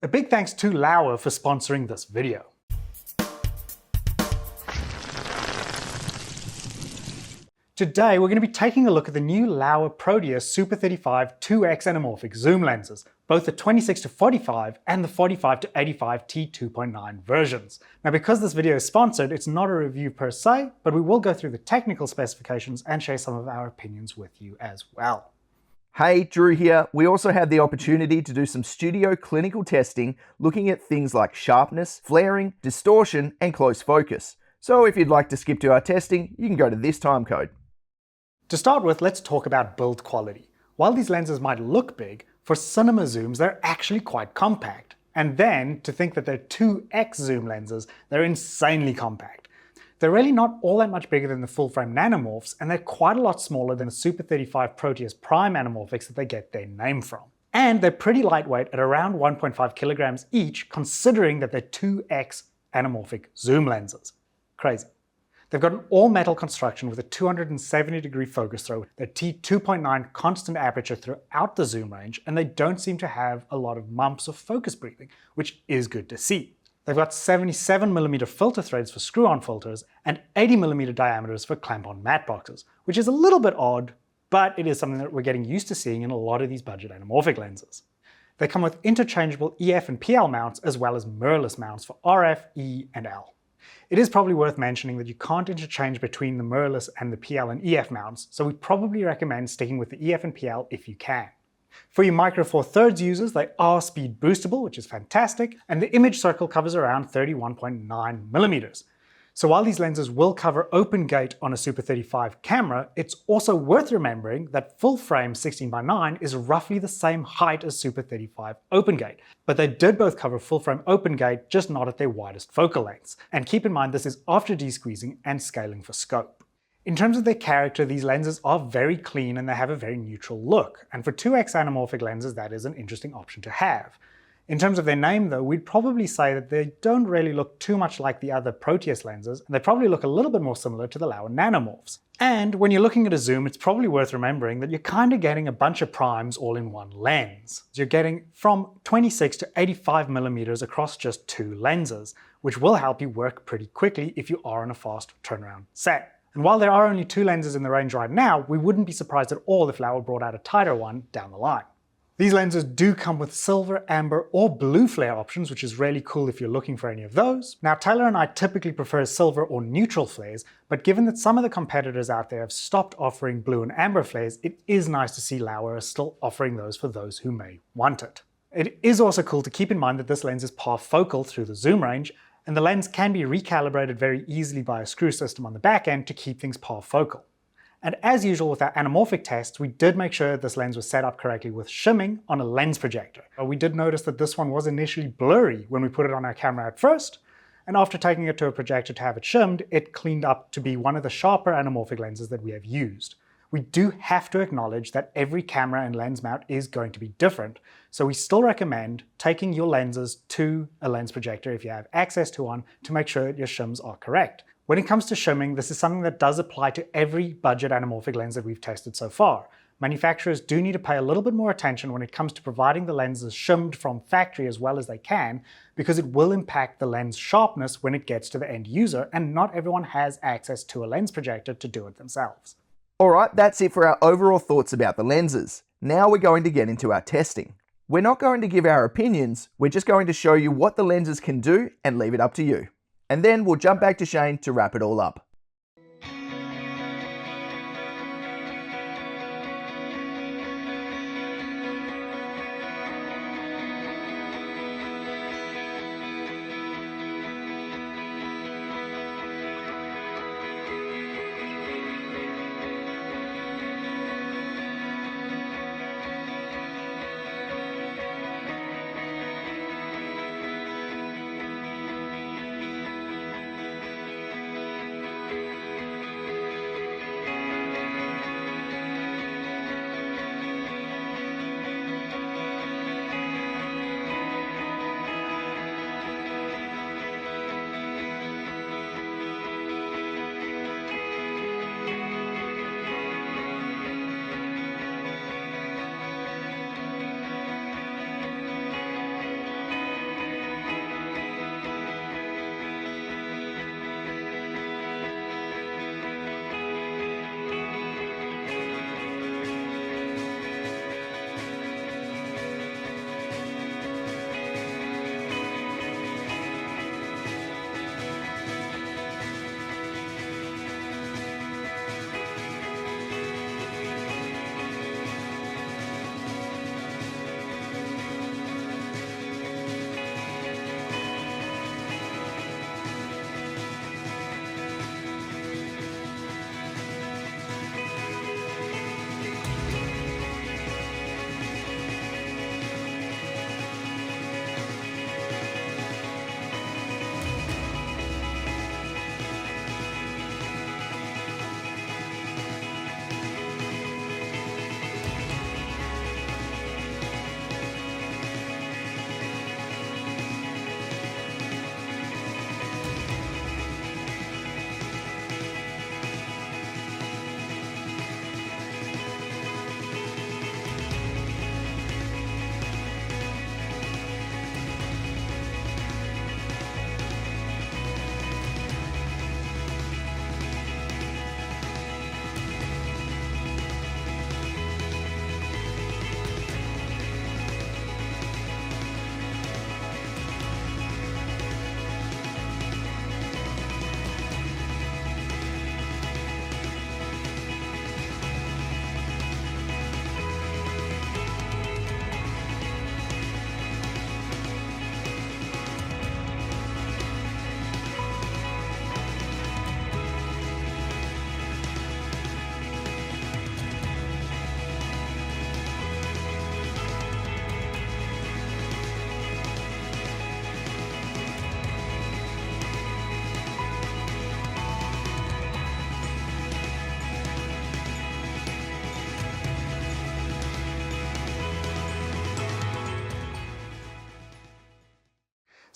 A big thanks to Laowa for sponsoring this video. Today we're going to be taking a look at the new Laowa Proteus Super 35 2x anamorphic zoom lenses, both the 26-45 and the 45-85 t2.9 versions. Now because this video is sponsored, it's not a review per se, but we will go through the technical specifications and share some of our opinions with you as well. Hey, Drew here. We also had the opportunity to do some studio clinical testing looking at things like sharpness, flaring, distortion, and close focus. So if you'd like to skip to our testing, you can go to this timecode. To start with, let's talk about build quality. While these lenses might look big, for cinema zooms they're actually quite compact. And then, to think that they're 2x zoom lenses, they're insanely compact. They're really not all that much bigger than the full-frame nanomorphs, and they're quite a lot smaller than the Super 35 Proteus Prime anamorphics that they get their name from. And they're pretty lightweight at around 1.5 kilograms each, considering that they're 2x anamorphic zoom lenses. Crazy. They've got an all-metal construction with a 270-degree focus throw, their t2.9 constant aperture throughout the zoom range, and they don't seem to have a lot of mumps or focus breathing, which is good to see. They've got 77mm filter threads for screw-on filters and 80mm diameters for clamp-on matte boxes, which is a little bit odd, but it is something that we're getting used to seeing in a lot of these budget anamorphic lenses. They come with interchangeable EF and PL mounts as well as mirrorless mounts for RF, E, and L. It is probably worth mentioning that you can't interchange between the mirrorless and the PL and EF mounts, so we probably recommend sticking with the EF and PL if you can. For your Micro Four Thirds users, they are speed boostable, which is fantastic, and the image circle covers around 31.9mm. So while these lenses will cover open gate on a Super 35 camera, it's also worth remembering that full frame 16:9 is roughly the same height as Super 35 open gate, but they did both cover full frame open gate, just not at their widest focal lengths. And keep in mind this is after desqueezing and scaling for scope. In terms of their character, these lenses are very clean and they have a very neutral look, and for 2x anamorphic lenses that is an interesting option to have. In terms of their name though, we'd probably say that they don't really look too much like the other Proteus lenses, and they probably look a little bit more similar to the Laowa nanomorphs. And when you're looking at a zoom, it's probably worth remembering that you're kind of getting a bunch of primes all in one lens. You're getting from 26 to 85mm across just two lenses, which will help you work pretty quickly if you are on a fast turnaround set. And while there are only two lenses in the range right now, we wouldn't be surprised at all if Laowa brought out a tighter one down the line. These lenses do come with silver, amber, or blue flare options, which is really cool if you're looking for any of those. Now, Taylor and I typically prefer silver or neutral flares, but given that some of the competitors out there have stopped offering blue and amber flares, it is nice to see Laowa is still offering those for those who may want it. It is also cool to keep in mind that this lens is parfocal through the zoom range, and the lens can be recalibrated very easily by a screw system on the back end to keep things parfocal. And as usual with our anamorphic tests, we did make sure this lens was set up correctly with shimming on a lens projector. We did notice that this one was initially blurry when we put it on our camera at first, and after taking it to a projector to have it shimmed, it cleaned up to be one of the sharper anamorphic lenses that we have used. We do have to acknowledge that every camera and lens mount is going to be different, so we still recommend taking your lenses to a lens projector if you have access to one to make sure that your shims are correct. When it comes to shimming, this is something that does apply to every budget anamorphic lens that we've tested so far. Manufacturers do need to pay a little bit more attention when it comes to providing the lenses shimmed from factory as well as they can, because it will impact the lens sharpness when it gets to the end user, and not everyone has access to a lens projector to do it themselves. Alright, that's it for our overall thoughts about the lenses. Now we're going to get into our testing. We're not going to give our opinions, we're just going to show you what the lenses can do and leave it up to you. And then we'll jump back to Shane to wrap it all up.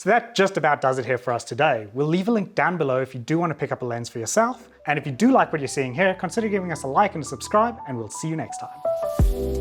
So that just about does it here for us today. We'll leave a link down below if you do want to pick up a lens for yourself. And if you do like what you're seeing here, consider giving us a like and a subscribe, and we'll see you next time.